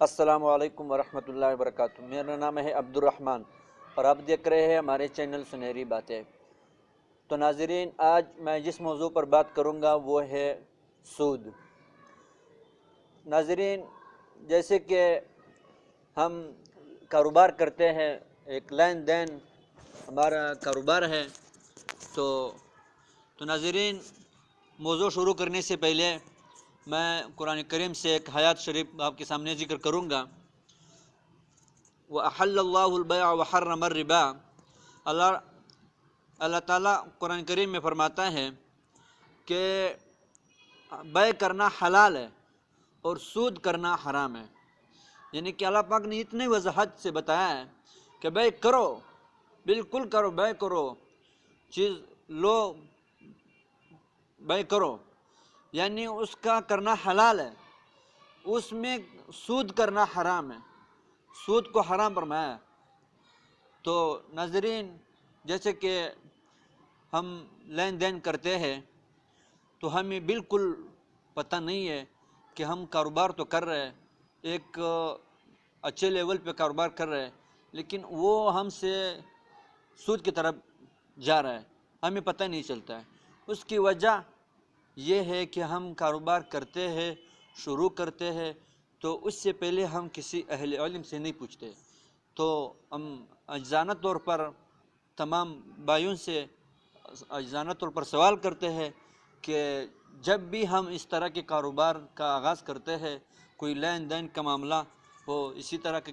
السلام علیکم ورحمۃ اللہ وبرکاتہ۔ میرا نام ہے عبد الرحمن اور آپ دیکھ رہے ہیں ہمارے چینل سنہری باتیں۔ تو ناظرین، آج میں جس موضوع پر بات کروں گا وہ ہے سود۔ ناظرین، جیسے کہ ہم کاروبار کرتے ہیں، ایک لین دین ہمارا کاروبار ہے، تو ناظرین، موضوع شروع کرنے سے پہلے میں قرآن کریم سے ایک آیات شریف آپ کے سامنے ذکر کروں گا۔ وَأَحَلَّ اللَّهُ الْبَيْعَ وَحَرَّمَ الرِّبَا۔ اللہ تعالیٰ قرآن کریم میں فرماتا ہے کہ بیع کرنا حلال ہے اور سود کرنا حرام ہے، یعنی کہ اللہ پاک نے اتنی وضاحت سے بتایا ہے کہ بیع کرو، بالکل کرو، بیع کرو، چیز لو، بیع کرو، یعنی اس کا کرنا حلال ہے، اس میں سود کرنا حرام ہے، سود کو حرام فرمایا ہے۔ تو ناظرین، جیسے کہ ہم لین دین کرتے ہیں تو ہمیں بالکل پتہ نہیں ہے کہ ہم کاروبار تو کر رہے ہیں، ایک اچھے لیول پہ کاروبار کر رہے ہیں، لیکن وہ ہم سے سود کی طرف جا رہا ہے، ہمیں پتہ نہیں چلتا ہے۔ اس کی وجہ یہ ہے کہ ہم کاروبار کرتے ہیں، شروع کرتے ہیں، تو اس سے پہلے ہم کسی اہل علم سے نہیں پوچھتے۔ تو ہم اجزانہ طور پر تمام بھائیوں سے اجزانہ طور پر سوال کرتے ہیں کہ جب بھی ہم اس طرح کے کاروبار کا آغاز کرتے ہیں، کوئی لین دین کا معاملہ ہو، اسی طرح کے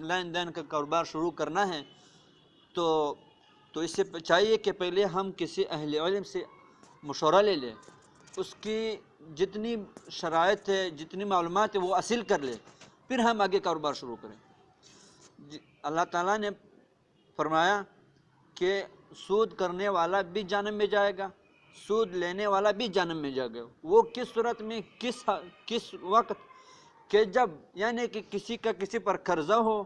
لین دین کا کاروبار شروع کرنا ہے، تو اس سے چاہیے کہ پہلے ہم کسی اہل علم سے مشورہ لے لیں، اس کی جتنی شرائط ہے، جتنی معلومات ہے وہ حاصل کر لیں، پھر ہم آگے کاروبار شروع کریں۔ اللہ تعالیٰ نے فرمایا کہ سود کرنے والا بھی جہنم میں جائے گا، سود لینے والا بھی جہنم میں جائے گا۔ وہ کس صورت میں، کس وقت؟ کہ جب یعنی کہ کسی کا کسی پر قرضہ ہو،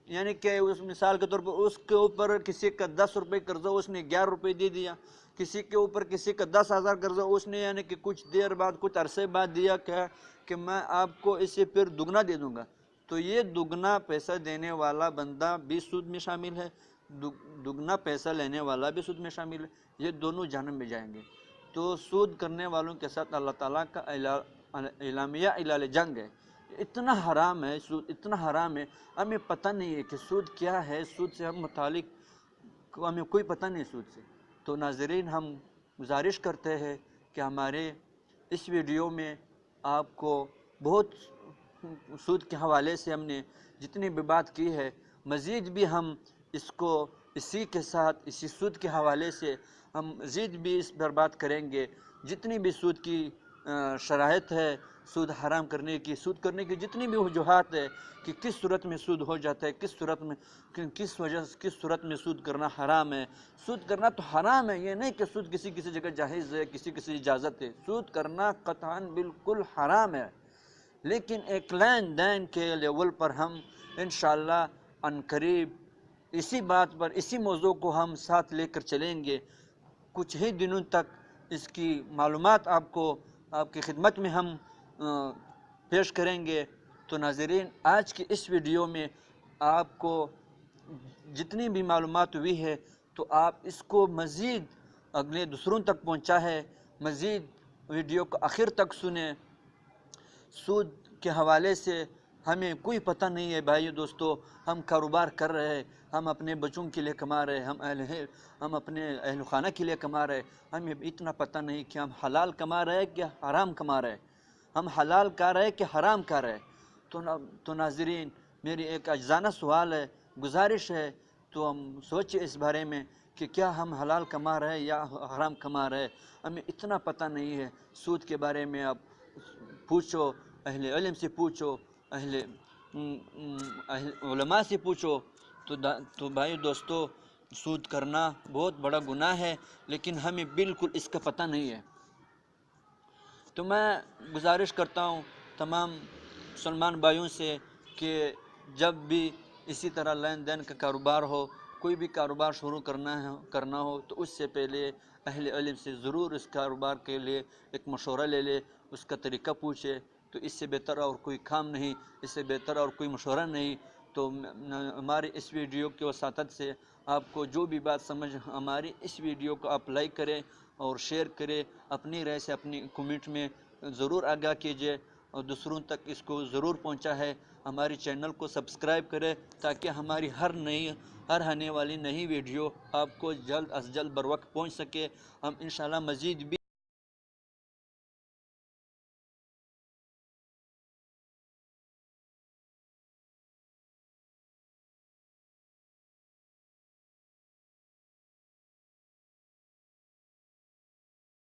یعنی کہ اس مثال کے طور پر اس کے اوپر کسی کا 10 روپے قرضہ، اس نے 11 روپے دے دیا، کسی کے اوپر کسی کا 10,000 قرضہ، اس نے یعنی کہ کچھ دیر بعد، کچھ عرصے بعد دیا کہ میں آپ کو اسے پھر دگنا دے دوں گا، تو یہ دگنا پیسہ دینے والا بندہ بھی سود میں شامل ہے، دگنا پیسہ لینے والا بھی سود میں شامل ہے، یہ دونوں جہنم میں جائیں گے۔ تو سود کرنے والوں کے ساتھ اللہ تعالیٰ کا اعلامیہ اعلان جنگ ہے۔ اتنا حرام ہے سود، اتنا حرام ہے، ہمیں پتہ نہیں ہے کہ سود کیا ہے، سود سے ہم متعلق ہمیں کوئی پتہ نہیں سود سے۔ تو ناظرین، ہم گزارش کرتے ہیں کہ ہمارے اس ویڈیو میں آپ کو بہت سود کے حوالے سے ہم نے جتنی بھی بات کی ہے، مزید بھی ہم اس کو اسی کے ساتھ، اسی سود کے حوالے سے ہم مزید بھی اس پر بات کریں گے۔ جتنی بھی سود کی شرائط ہے، سود حرام کرنے کی، سود کرنے کی جتنی بھی وجوہات ہے کہ کس صورت میں سود ہو جاتا ہے، کس صورت میں سود کرنا حرام ہے۔ سود کرنا تو حرام ہے، یہ نہیں کہ سود کسی جگہ جائز ہے، کسی اجازت ہے، سود کرنا قطعاً بالکل حرام ہے، لیکن ایک لین دین کے لیول پر ہم انشاءاللہ عنقریب اسی بات پر، اسی موضوع کو ہم ساتھ لے کر چلیں گے۔ کچھ ہی دنوں تک اس کی معلومات آپ کی خدمت میں ہم پیش کریں گے۔ تو ناظرین، آج کی اس ویڈیو میں آپ کو جتنی بھی معلومات ہوئی ہے تو آپ اس کو مزید اگلے دوسروں تک پہنچا ہے، مزید ویڈیو کو آخر تک سنیں۔ سود کے حوالے سے ہمیں کوئی پتہ نہیں ہے بھائی دوستو، ہم کاروبار کر رہے ہیں، ہم اپنے بچوں کے لیے کما رہے ہیں، ہم اپنے اہل خانہ کے لیے کما رہے ہیں، ہمیں اتنا پتہ نہیں کہ ہم حلال کما رہے ہیں کہ حرام کما رہے ہیں، ہم حلال کھا رہے ہیں کہ حرام کھا رہے ہیں۔ تو ناظرین، میری ایک اجزانہ سوال ہے، گزارش ہے، تو ہم سوچیں اس بارے میں کہ کیا ہم حلال کما رہے ہیں یا حرام کما رہے ہیں۔ ہمیں اتنا پتہ نہیں ہے سود کے بارے میں۔ آپ پوچھو، اہل علم سے پوچھو، اہل علماء سے پوچھو۔ تو بھائی دوستو، سود کرنا بہت بڑا گناہ ہے، لیکن ہمیں بالکل اس کا پتہ نہیں ہے۔ تو میں گزارش کرتا ہوں تمام مسلمان بھائیوں سے کہ جب بھی اسی طرح لین دین کا کاروبار ہو، کوئی بھی کاروبار شروع کرنا ہو تو اس سے پہلے اہل علم سے ضرور اس کاروبار کے لیے ایک مشورہ لے لے، اس کا طریقہ پوچھے، تو اس سے بہتر اور کوئی کام نہیں، اس سے بہتر اور کوئی مشورہ نہیں۔ تو ہماری اس ویڈیو کے وساطت سے آپ کو جو بھی بات سمجھ، ہماری اس ویڈیو کو آپ لائک کریں اور شیئر کریں، اپنی رائے سے اپنی کمنٹ میں ضرور آگاہ کیجیے اور دوسروں تک اس کو ضرور پہنچا ہے۔ ہماری چینل کو سبسکرائب کریں تاکہ ہماری ہر آنے والی نئی ویڈیو آپ کو جلد از جلد بر وقت پہنچ سکے۔ ہم انشاءاللہ مزید بھی